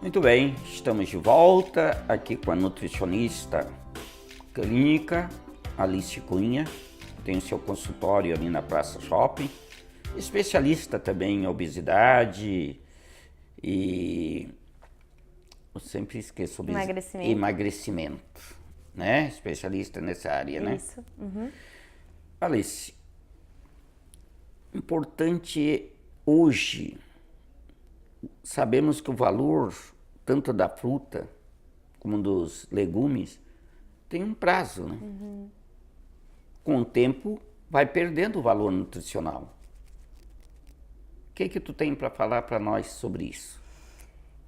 Muito bem, estamos de volta aqui com a nutricionista clínica Alice Cunha. Tem o seu consultório ali na Praça Shopping, especialista também em obesidade e eu sempre esqueço emagrecimento, né? Especialista nessa área, né? Isso. Uhum. Alice, importante hoje, sabemos que o valor tanto da fruta como dos legumes tem um prazo, né? Uhum. Com o tempo vai perdendo o valor nutricional. O que tu tem para falar para nós sobre isso?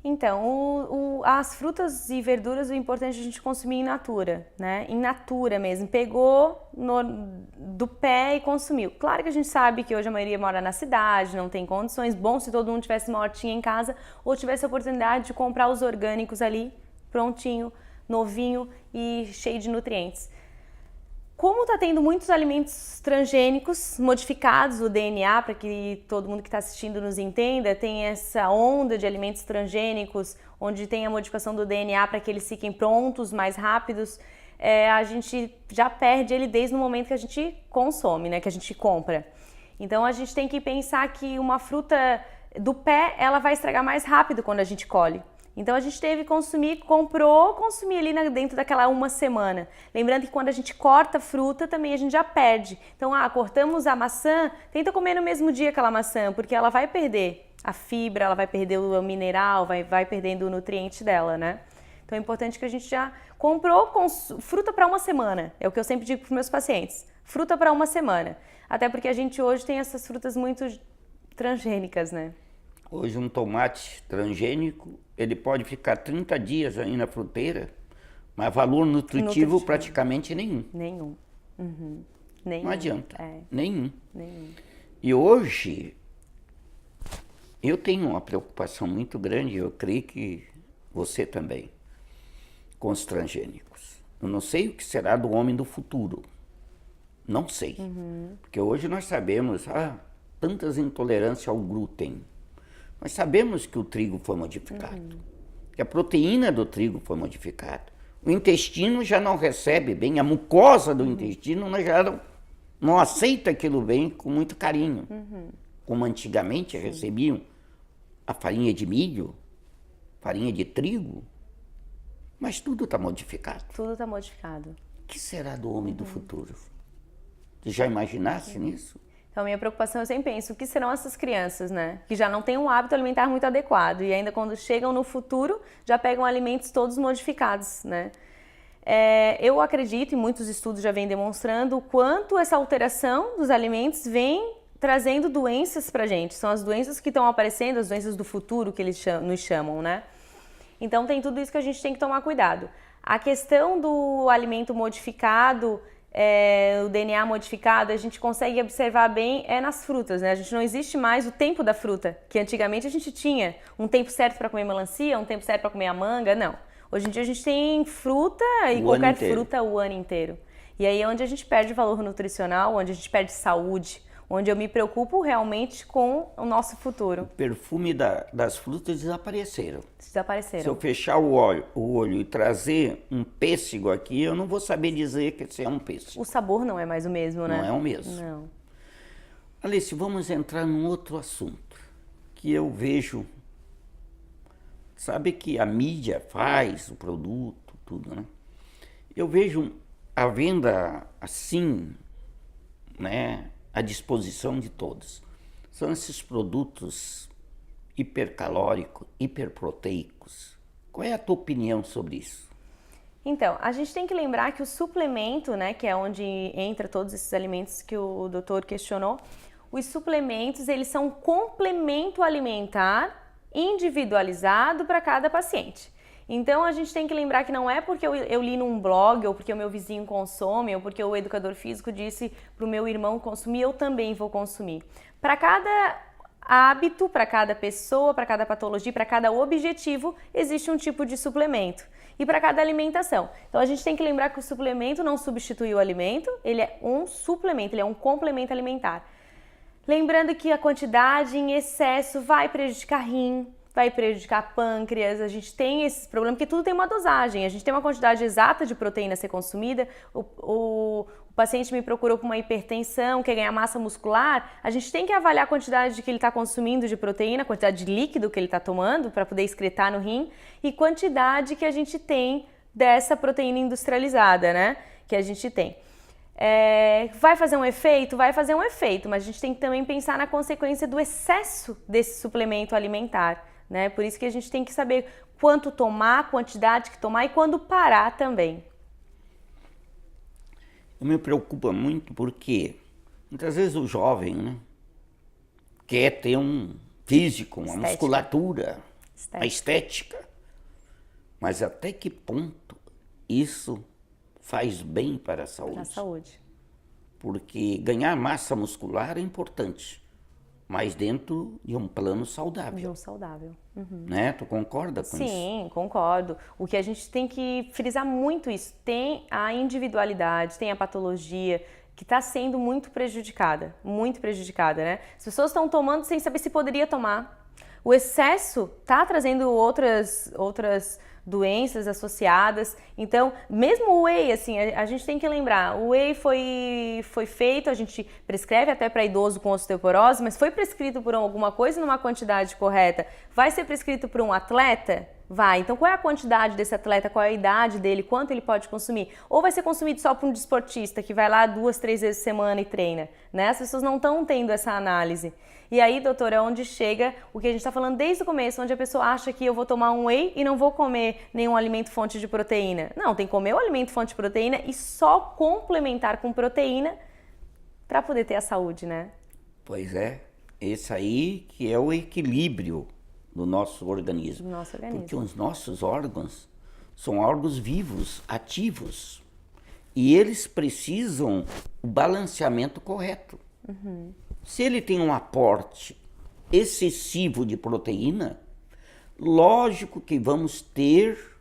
Então, as frutas e verduras, o importante é a gente consumir in natura, né? In natura mesmo. Pegou do pé e consumiu. Claro que a gente sabe que hoje a maioria mora na cidade, não tem condições. Bom se todo mundo tivesse uma hortinha em casa ou tivesse a oportunidade de comprar os orgânicos ali, prontinho, novinho e cheio de nutrientes. Como está tendo muitos alimentos transgênicos modificados, o DNA, para que todo mundo que está assistindo nos entenda, tem essa onda de alimentos transgênicos, onde tem a modificação do DNA para que eles fiquem prontos, mais rápidos, a gente já perde ele desde o momento que a gente consome, né, que a gente compra. Então a gente tem que pensar que uma fruta do pé, ela vai estragar mais rápido quando a gente colhe. Então a gente teve que consumir ali dentro daquela uma semana. Lembrando que quando a gente corta a fruta, também a gente já perde. Então, cortamos a maçã, tenta comer no mesmo dia aquela maçã, porque ela vai perder a fibra, ela vai perder o mineral, vai perdendo o nutriente dela, né? Então é importante que a gente já comprou fruta para uma semana. É o que eu sempre digo para os meus pacientes. Fruta para uma semana. Até porque a gente hoje tem essas frutas muito transgênicas, né? Hoje um tomate transgênico, ele pode ficar 30 dias aí na fruteira, mas valor nutritivo praticamente nenhum. Nenhum. Uhum. Nenhum. Não adianta. Nenhum. Nenhum. E hoje, eu tenho uma preocupação muito grande, eu creio que você também, com os transgênicos. Eu não sei o que será do homem do futuro. Não sei. Uhum. Porque hoje nós sabemos, tantas intolerâncias ao glúten. Nós sabemos que o trigo foi modificado, que a proteína do trigo foi modificada. O intestino já não recebe bem, a mucosa do intestino nós já não aceita aquilo bem com muito carinho. Como antigamente recebiam a farinha de milho, farinha de trigo, mas tudo está modificado. Tudo está modificado. O que será do homem do futuro? Você já imaginasse nisso? Então, a minha preocupação, eu sempre penso, o que serão essas crianças, né? Que já não têm um hábito alimentar muito adequado e ainda quando chegam no futuro, já pegam alimentos todos modificados, né? Eu acredito, e muitos estudos já vêm demonstrando, o quanto essa alteração dos alimentos vem trazendo doenças pra gente. São as doenças que estão aparecendo, as doenças do futuro que eles nos chamam, né? Então, tem tudo isso que a gente tem que tomar cuidado. A questão do alimento modificado, o DNA modificado, a gente consegue observar bem nas frutas, né? A gente não existe mais o tempo da fruta, que antigamente a gente tinha um tempo certo para comer melancia, um tempo certo para comer a manga, não. Hoje em dia a gente tem fruta e qualquer fruta o ano inteiro. E aí é onde a gente perde valor nutricional, onde a gente perde saúde, onde eu me preocupo realmente com o nosso futuro. O perfume das frutas desapareceram. Desapareceram. Se eu fechar o olho e trazer um pêssego aqui, eu não vou saber dizer que esse é um pêssego. O sabor não é mais o mesmo, né? Não é o mesmo. Não. Alice, vamos entrar num outro assunto que eu vejo. Sabe que a mídia faz o produto, tudo, né? Eu vejo a venda assim, né, à disposição de todos. São esses produtos hipercalóricos, hiperproteicos. Qual é a tua opinião sobre isso? Então, a gente tem que lembrar que o suplemento, né, que é onde entra todos esses alimentos que o doutor questionou, os suplementos, eles são um complemento alimentar individualizado para cada paciente. Então, a gente tem que lembrar que não é porque eu li num blog, ou porque o meu vizinho consome, ou porque o educador físico disse para o meu irmão consumir, eu também vou consumir. Para cada hábito, para cada pessoa, para cada patologia, para cada objetivo, existe um tipo de suplemento. E para cada alimentação. Então, a gente tem que lembrar que o suplemento não substitui o alimento, ele é um suplemento, ele é um complemento alimentar. Lembrando que a quantidade em excesso vai prejudicar rim, vai prejudicar pâncreas, a gente tem esses problemas, porque tudo tem uma dosagem, a gente tem uma quantidade exata de proteína a ser consumida, o paciente me procurou com uma hipertensão, quer ganhar massa muscular, a gente tem que avaliar a quantidade que ele está consumindo de proteína, a quantidade de líquido que ele está tomando para poder excretar no rim e quantidade que a gente tem dessa proteína industrializada, né? Que a gente tem. Vai fazer um efeito? Vai fazer um efeito, mas a gente tem que também pensar na consequência do excesso desse suplemento alimentar, né? Por isso que a gente tem que saber quanto tomar, a quantidade que tomar e quando parar também. Me preocupa muito porque muitas vezes o jovem, né, quer ter um físico, uma musculatura, uma estética. Mas até que ponto isso faz bem para a saúde? Para a saúde. Porque ganhar massa muscular é importante, mas dentro de um plano saudável. De um saudável. Uhum. Né? Tu concorda com isso? Sim, concordo. O que a gente tem que frisar muito isso, tem a individualidade, tem a patologia que está sendo muito prejudicada, né? As pessoas estão tomando sem saber se poderia tomar. O excesso está trazendo outras doenças associadas. Então, mesmo o whey, assim, a gente tem que lembrar, o whey foi feito, a gente prescreve até para idoso com osteoporose, mas foi prescrito por alguma coisa numa quantidade correta. Vai ser prescrito por um atleta? Vai. Então, qual é a quantidade desse atleta? Qual é a idade dele? Quanto ele pode consumir? Ou vai ser consumido só por um desportista que vai lá 2, 3 vezes por semana e treina, né? As pessoas não estão tendo essa análise. E aí, doutora, é onde chega o que a gente está falando desde o começo, onde a pessoa acha que eu vou tomar um whey e não vou comer nenhum alimento fonte de proteína. Não, tem que comer o alimento fonte de proteína e só complementar com proteína para poder ter a saúde, né? Pois é, esse aí que é o equilíbrio do nosso organismo. Porque os nossos órgãos são órgãos vivos, ativos, e eles precisam o balanceamento correto. Uhum. Se ele tem um aporte excessivo de proteína, lógico que vamos ter,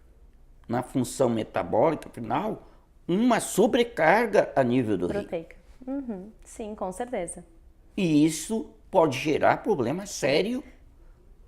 na função metabólica final, uma sobrecarga a nível do proteica. Uhum. Sim, com certeza. E isso pode gerar problema sério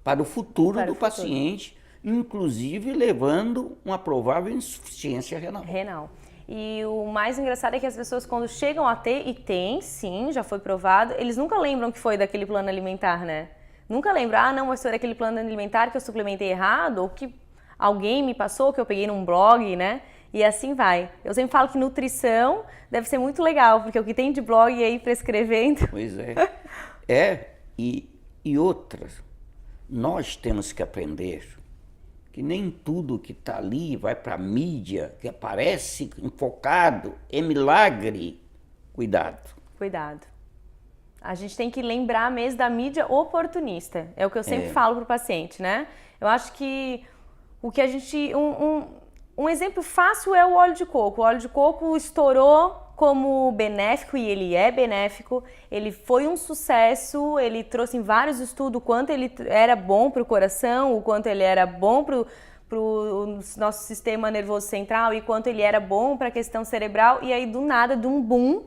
para o futuro do paciente, inclusive levando uma provável insuficiência renal. E o mais engraçado é que as pessoas, quando chegam a ter, e tem, sim, já foi provado, eles nunca lembram que foi daquele plano alimentar, né? Nunca lembram, não, mas foi daquele plano alimentar que eu suplementei errado, ou que alguém me passou, que eu peguei num blog, né? E assim vai. Eu sempre falo que nutrição deve ser muito legal, porque o que tem de blog aí prescrevendo... Pois é. E outras, nós temos que aprender que nem tudo que está ali vai para a mídia, que aparece enfocado, é milagre. Cuidado. A gente tem que lembrar mesmo da mídia oportunista. É o que eu sempre falo para o paciente, né? Eu acho que o que a gente... Um exemplo fácil é o óleo de coco. O óleo de coco estourou como benéfico, e ele é benéfico. Ele foi um sucesso, ele trouxe em vários estudos o quanto ele era bom para o coração, o quanto ele era bom para o nosso sistema nervoso central e quanto ele era bom para a questão cerebral. E aí, do nada, de um boom,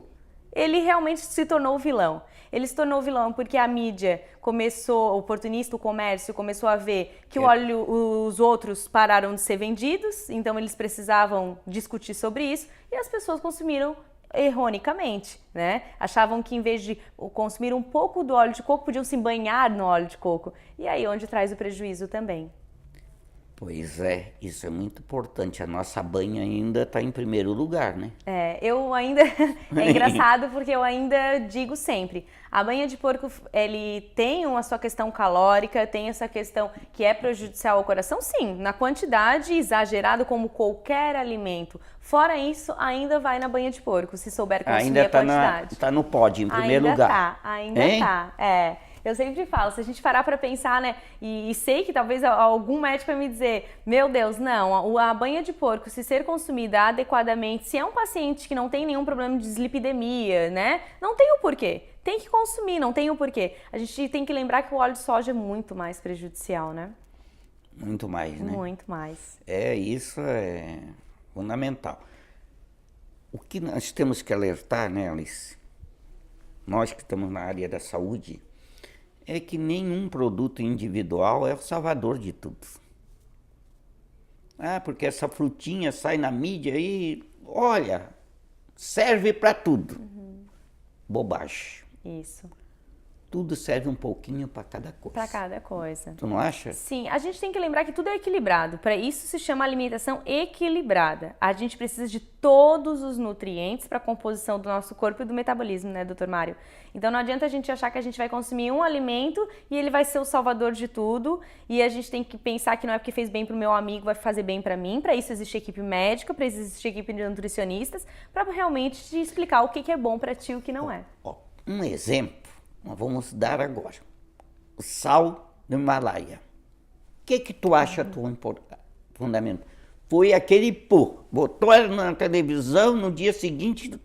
ele realmente se tornou o vilão. Ele se tornou vilão porque a mídia começou, o oportunista, o comércio, começou a ver que o óleo, os outros pararam de ser vendidos, então eles precisavam discutir sobre isso e as pessoas consumiram erroneamente, né? Achavam que em vez de consumir um pouco do óleo de coco, podiam se banhar no óleo de coco. E aí onde traz o prejuízo também. Pois é, isso é muito importante. A nossa banha ainda está em primeiro lugar, né? Eu ainda... É engraçado porque eu ainda digo sempre, a banha de porco, ele tem a sua questão calórica, tem essa questão que é prejudicial ao coração, sim, na quantidade exagerada como qualquer alimento. Fora isso, ainda vai na banha de porco, se souber consumir a quantidade. Ainda está no pódio, em primeiro lugar. Ainda tá. Eu sempre falo, se a gente parar para pensar, né, e sei que talvez algum médico vai me dizer, meu Deus, não, a banha de porco, se ser consumida adequadamente, se é um paciente que não tem nenhum problema de dislipidemia, né, não tem o porquê. Tem que consumir, não tem o porquê. A gente tem que lembrar que o óleo de soja é muito mais prejudicial, né? Muito mais, né? Muito mais. Isso é fundamental. O que nós temos que alertar, né, Alice? Nós que estamos na área da saúde, é que nenhum produto individual é o salvador de tudo. Ah, porque essa frutinha sai na mídia e, olha, serve para tudo. Bobagem. Isso. Tudo serve um pouquinho para cada coisa. Para cada coisa. Tu não acha? Sim, a gente tem que lembrar que tudo é equilibrado. Para isso se chama alimentação equilibrada. A gente precisa de todos os nutrientes para a composição do nosso corpo e do metabolismo, né, doutor Mário? Então não adianta a gente achar que a gente vai consumir um alimento e ele vai ser o salvador de tudo. E a gente tem que pensar que não é porque fez bem para o meu amigo, vai fazer bem para mim. Para isso existe equipe médica, para isso existe equipe de nutricionistas, para realmente te explicar o que é bom para ti e o que não é. Um exemplo. Nós vamos dar agora. O sal do Himalaia. O que tu acha fundamental? Foi aquele pô. Botou na televisão, no dia seguinte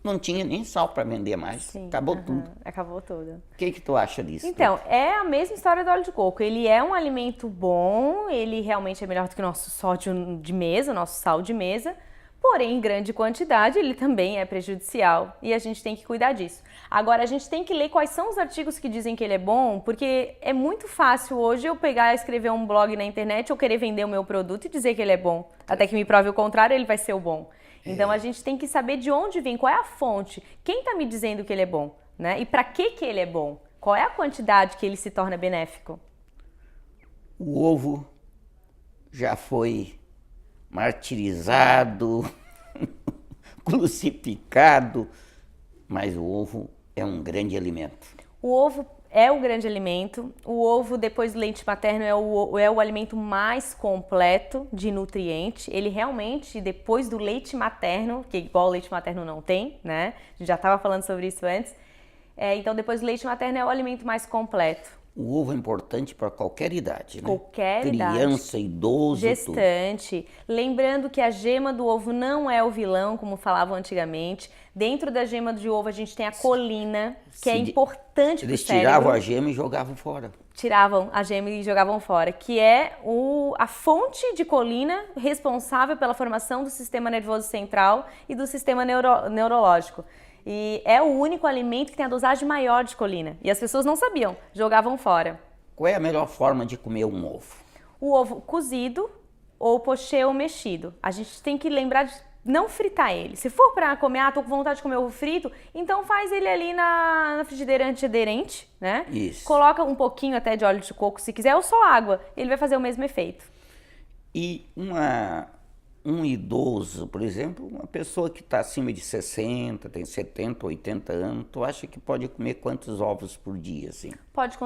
não tinha nem sal para vender mais. Sim, acabou tudo. Acabou tudo. O que tu acha disso? Então, é a mesma história do óleo de coco. Ele é um alimento bom, ele realmente é melhor do que o nosso sódio de mesa, o nosso sal de mesa. Porém, em grande quantidade, ele também é prejudicial e a gente tem que cuidar disso. Agora, a gente tem que ler quais são os artigos que dizem que ele é bom, porque é muito fácil hoje eu pegar e escrever um blog na internet ou querer vender o meu produto e dizer que ele é bom. Até que me prove o contrário, ele vai ser o bom. Então, a gente tem que saber de onde vem, qual é a fonte, quem está me dizendo que ele é bom, né? E para que ele é bom? Qual é a quantidade que ele se torna benéfico? O ovo já foi martirizado, crucificado, mas o ovo é um grande alimento. O ovo é o grande alimento. O ovo, depois do leite materno, é o alimento mais completo de nutriente. Ele realmente, depois do leite materno, que igual o leite materno não tem, né? A gente já estava falando sobre isso antes. Então, depois do leite materno é o alimento mais completo. O ovo é importante para qualquer idade, né? Qualquer idade. Criança, idoso, gestante. Tudo. Lembrando que a gema do ovo não é o vilão, como falavam antigamente. Dentro da gema de ovo a gente tem a colina, que é importante para o cérebro. Eles tiravam a gema e jogavam fora. Tiravam a gema e jogavam fora, que é a fonte de colina responsável pela formação do sistema nervoso central e do sistema neurológico. E é o único alimento que tem a dosagem maior de colina. E as pessoas não sabiam, jogavam fora. Qual é a melhor forma de comer um ovo? O ovo cozido ou pochê ou mexido. A gente tem que lembrar de não fritar ele. Se for para comer, tô com vontade de comer ovo frito, então faz ele ali na frigideira antiaderente, né? Isso. Coloca um pouquinho até de óleo de coco se quiser, ou só água. Ele vai fazer o mesmo efeito. E um idoso, por exemplo, uma pessoa que está acima de 60, tem 70, 80 anos, tu acha que pode comer quantos ovos por dia, assim? Pode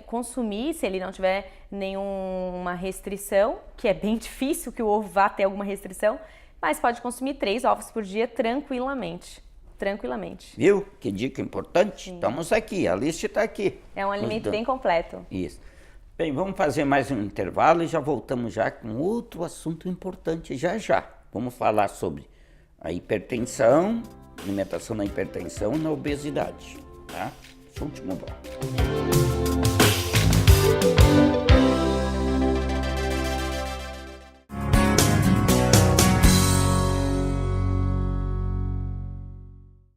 consumir, se ele não tiver nenhuma restrição, que é bem difícil que o ovo vá ter alguma restrição, mas pode consumir 3 ovos por dia tranquilamente. Tranquilamente. Viu? Que dica importante? Sim. Estamos aqui, a lista está aqui. É um alimento bem completo. Isso. Bem, vamos fazer mais um intervalo e já voltamos já com outro assunto importante já. Vamos falar sobre a hipertensão, alimentação na hipertensão e na obesidade, tá? Esse último bloco.